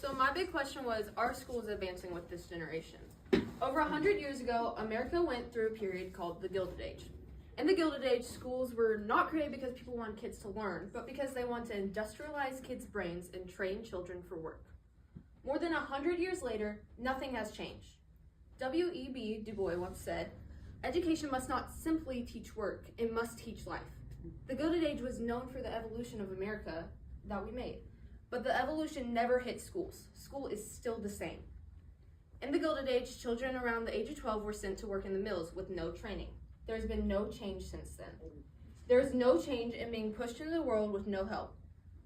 So my big question was, are schools advancing with this generation? Over 100 years ago, America went through a period called the Gilded Age. In the Gilded Age, schools were not created because people wanted kids to learn, but because they wanted to industrialize kids' brains and train children for work. More than 100 years later, nothing has changed. W.E.B. Du Bois once said, "Education must not simply teach work, it must teach life." The Gilded Age was known for the evolution of America that we made, but the evolution never hit schools. School is still the same. In the Gilded Age, children around the age of 12 were sent to work in the mills with no training. There has been no change since then. There is no change in being pushed into the world with no help.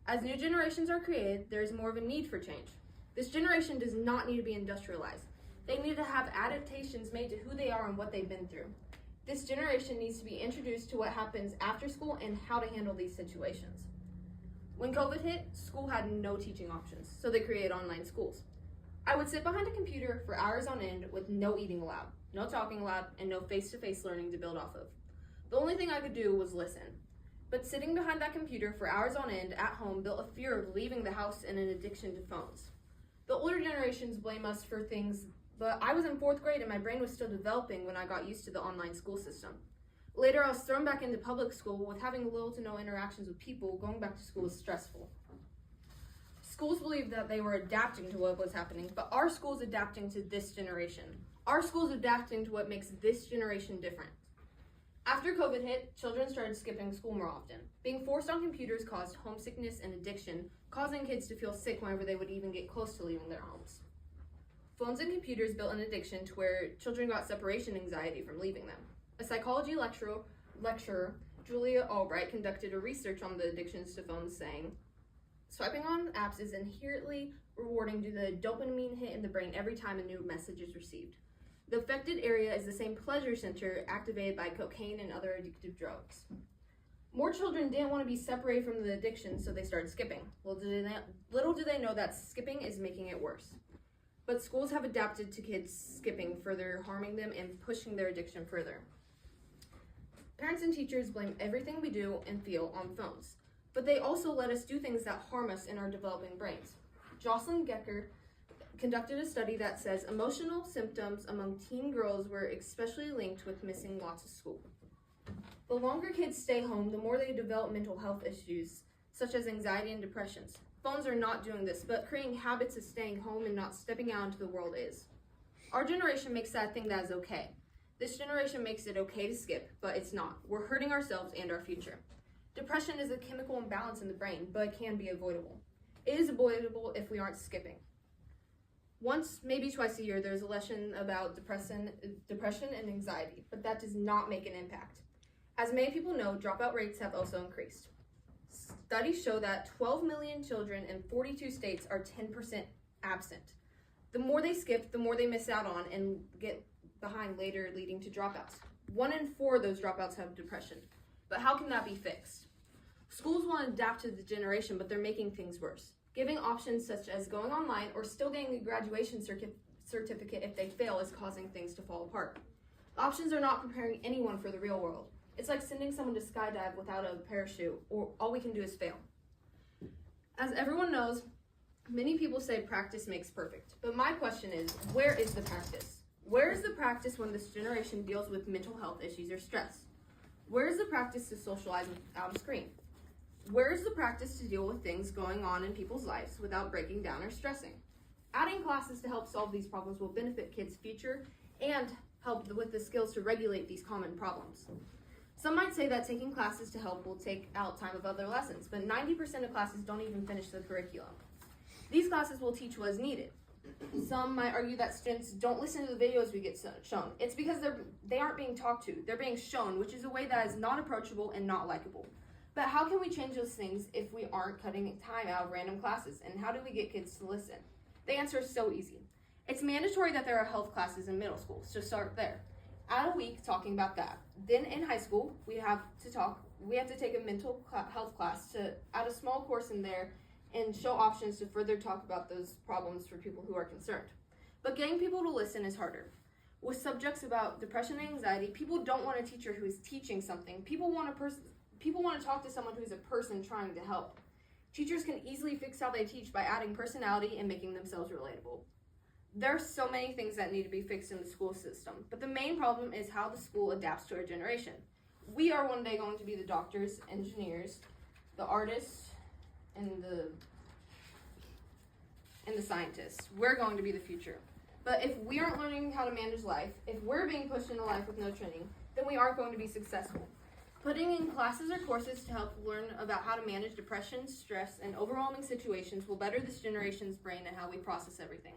As new generations are created, there is more of a need for change. This generation does not need to be industrialized. They need to have adaptations made to who they are and what they've been through. This generation needs to be introduced to what happens after school and how to handle these situations. When COVID hit, school had no teaching options, so they created online schools. I would sit behind a computer for hours on end with no eating allowed, no talking allowed, and no face-to-face learning to build off of. The only thing I could do was listen. But sitting behind that computer for hours on end at home built a fear of leaving the house and an addiction to phones. The older generations blame us for things, but I was in 4th grade and my brain was still developing when I got used to the online school system. Later, I was thrown back into public school with having little to no interactions with people. Going back to school was stressful. Schools believed that they were adapting to what was happening, but our school's adapting to this generation. Our school's adapting to what makes this generation different. After COVID hit, children started skipping school more often. Being forced on computers caused homesickness and addiction, causing kids to feel sick whenever they would even get close to leaving their homes. Phones and computers built an addiction to where children got separation anxiety from leaving them. A psychology lecturer, Julia Albright, conducted a research on the addictions to phones, saying, "Swiping on apps is inherently rewarding due to the dopamine hit in the brain every time a new message is received. The affected area is the same pleasure center activated by cocaine and other addictive drugs." More children didn't want to be separated from the addiction, so they started skipping. Little do they know that skipping is making it worse. But schools have adapted to kids skipping, further harming them and pushing their addiction further. Parents and teachers blame everything we do and feel on phones, but they also let us do things that harm us in our developing brains. Jocelyn Gecker conducted a study that says emotional symptoms among teen girls were especially linked with missing lots of school. The longer kids stay home, the more they develop mental health issues, such as anxiety and depressions. Phones are not doing this, but creating habits of staying home and not stepping out into the world is. Our generation makes that thing that is okay. This generation makes it okay to skip, but it's not. We're hurting ourselves and our future. Depression is a chemical imbalance in the brain, but it can be avoidable. It is avoidable if we aren't skipping. Once, maybe twice a year, there's a lesson about depression and anxiety, but that does not make an impact. As many people know, dropout rates have also increased. Studies show that 12 million children in 42 states are 10% absent. The more they skip, the more they miss out on and get behind later, leading to dropouts. 1 in 4 of those dropouts have depression. But how can that be fixed? Schools want to adapt to the generation, but they're making things worse. Giving options such as going online or still getting a graduation certificate if they fail is causing things to fall apart. The options are not preparing anyone for the real world. It's like sending someone to skydive without a parachute, or all we can do is fail. As everyone knows, many people say practice makes perfect. But my question is, where is the practice? Where is the practice when this generation deals with mental health issues or stress? Where is the practice to socialize without a screen? Where is the practice to deal with things going on in people's lives without breaking down or stressing? Adding classes to help solve these problems will benefit kids' future and help with the skills to regulate these common problems. Some might say that taking classes to help will take out time of other lessons, but 90% of classes don't even finish the curriculum. These classes will teach what is needed. Some might argue that students don't listen to the videos we get shown. It's because they aren't being talked to. They're being shown, which is a way that is not approachable and not likable. But how can we change those things if we aren't cutting time out of random classes? And how do we get kids to listen? The answer is so easy. It's mandatory that there are health classes in middle school, so start there. Add a week talking about that. Then in high school, we have to take a mental health class to add a small course in there and show options to further talk about those problems for people who are concerned. But getting people to listen is harder. With subjects about depression and anxiety, people don't want a teacher who is teaching something. People want to talk to someone who is a person trying to help. Teachers can easily fix how they teach by adding personality and making themselves relatable. There are so many things that need to be fixed in the school system, but the main problem is how the school adapts to our generation. We are one day going to be the doctors, engineers, the artists, and the scientists. We're going to be the future. But if we aren't learning how to manage life, if we're being pushed into life with no training, then we aren't going to be successful. Putting in classes or courses to help learn about how to manage depression, stress, and overwhelming situations will better this generation's brain and how we process everything.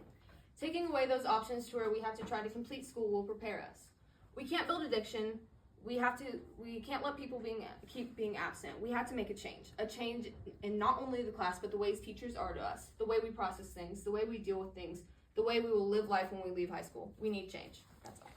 Taking away those options to where we have to try to complete school will prepare us. We can't build addiction. We can't let people keep being absent. We have to make a change in not only the class, but the ways teachers are to us, the way we process things, the way we deal with things, the way we will live life when we leave high school. We need change. That's all.